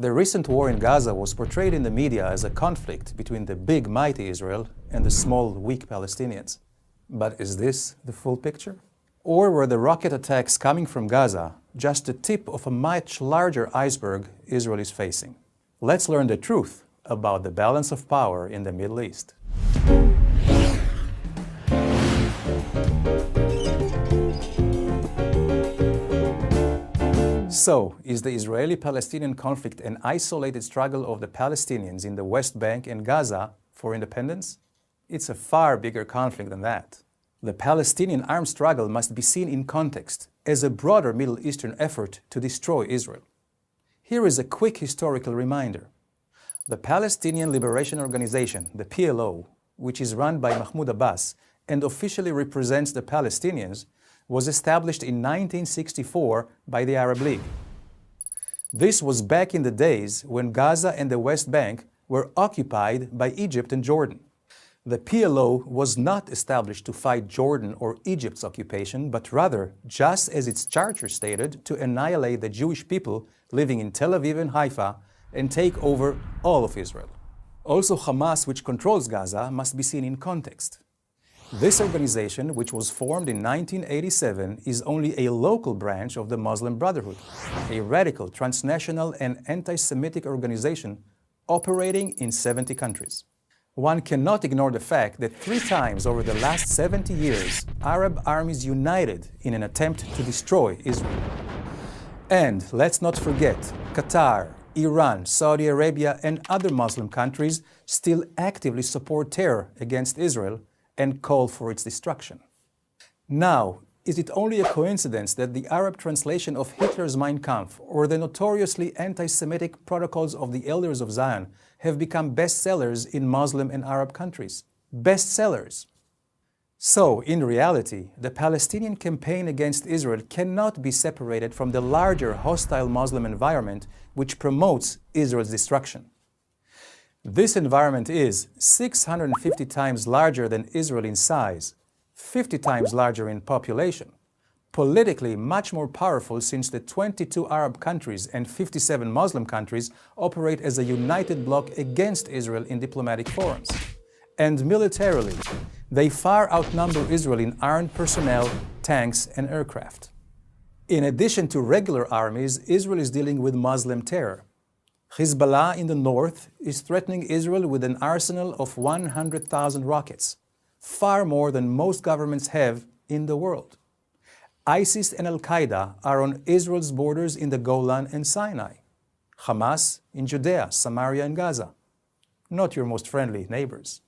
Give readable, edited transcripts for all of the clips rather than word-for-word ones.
The recent war in Gaza was portrayed in the media as a conflict between the big, mighty Israel and the small, weak Palestinians. But is this the full picture? Or were the rocket attacks coming from Gaza just the tip of a much larger iceberg Israel is facing? Let's learn the truth about the balance of power in the Middle East. So, is the Israeli-Palestinian conflict an isolated struggle of the Palestinians in the West Bank and Gaza for independence? It's a far bigger conflict than that. The Palestinian armed struggle must be seen in context as a broader Middle Eastern effort to destroy Israel. Here is a quick historical reminder. The Palestinian Liberation Organization, the PLO, which is run by Mahmoud Abbas and officially represents the Palestinians, was established in 1964 by the Arab League. This was back in the days when Gaza and the West Bank were occupied by Egypt and Jordan. The PLO was not established to fight Jordan or Egypt's occupation, but rather, just as its charter stated, to annihilate the Jewish people living in Tel Aviv and Haifa and take over all of Israel. Also, Hamas, which controls Gaza, must be seen in context. This organization, which was formed in 1987, is only a local branch of the Muslim Brotherhood, a radical, transnational and anti-Semitic organization operating in 70 countries. One cannot ignore the fact that 3 times over the last 70 years, Arab armies united in an attempt to destroy Israel. And let's not forget, Qatar, Iran, Saudi Arabia and other Muslim countries still actively support terror against Israel and call for its destruction. Now, is it only a coincidence that the Arab translation of Hitler's Mein Kampf or the notoriously anti-Semitic Protocols of the Elders of Zion have become bestsellers in Muslim and Arab countries? Bestsellers! So, in reality, the Palestinian campaign against Israel cannot be separated from the larger hostile Muslim environment which promotes Israel's destruction. This environment is 650 times larger than Israel in size, 50 times larger in population, politically much more powerful since the 22 Arab countries and 57 Muslim countries operate as a united bloc against Israel in diplomatic forums. And militarily, they far outnumber Israel in armed personnel, tanks and aircraft. In addition to regular armies, Israel is dealing with Muslim terror. Hezbollah in the north is threatening Israel with an arsenal of 100,000 rockets, far more than most governments have in the world. ISIS and al-Qa'ida are on Israel's borders in the Golan and Sinai. Hamas in Judea, Samaria and Gaza. Not your most friendly neighbors.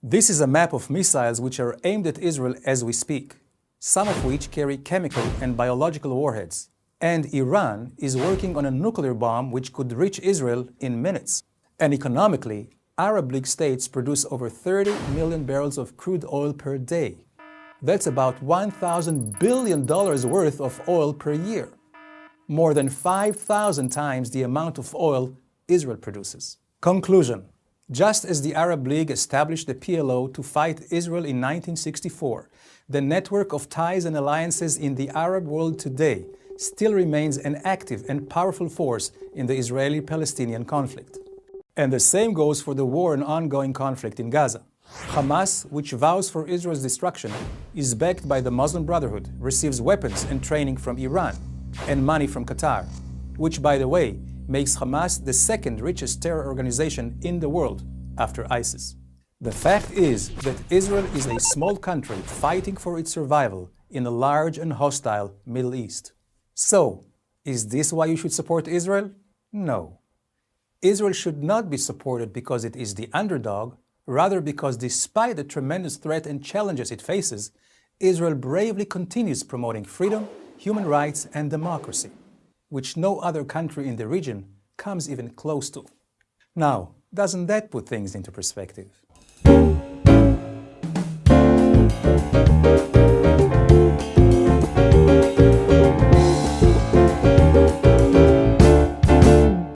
This is a map of missiles which are aimed at Israel as we speak, some of which carry chemical and biological warheads. And Iran is working on a nuclear bomb which could reach Israel in minutes. And economically, Arab League states produce over 30 million barrels of crude oil per day. That's about $1,000 billion worth of oil per year. More than 5,000 times the amount of oil Israel produces. Conclusion. Just as the Arab League established the PLO to fight Israel in 1964, the network of ties and alliances in the Arab world today still remains an active and powerful force in the Israeli-Palestinian conflict. And the same goes for the war and ongoing conflict in Gaza. Hamas, which vows for Israel's destruction, is backed by the Muslim Brotherhood, receives weapons and training from Iran, and money from Qatar, which, by the way, makes Hamas the second richest terror organization in the world after ISIS. The fact is that Israel is a small country fighting for its survival in a large and hostile Middle East. So, is this why you should support Israel? No. Israel should not be supported because it is the underdog, rather because despite the tremendous threat and challenges it faces, Israel bravely continues promoting freedom, human rights and democracy, which no other country in the region comes even close to. Now, doesn't that put things into perspective?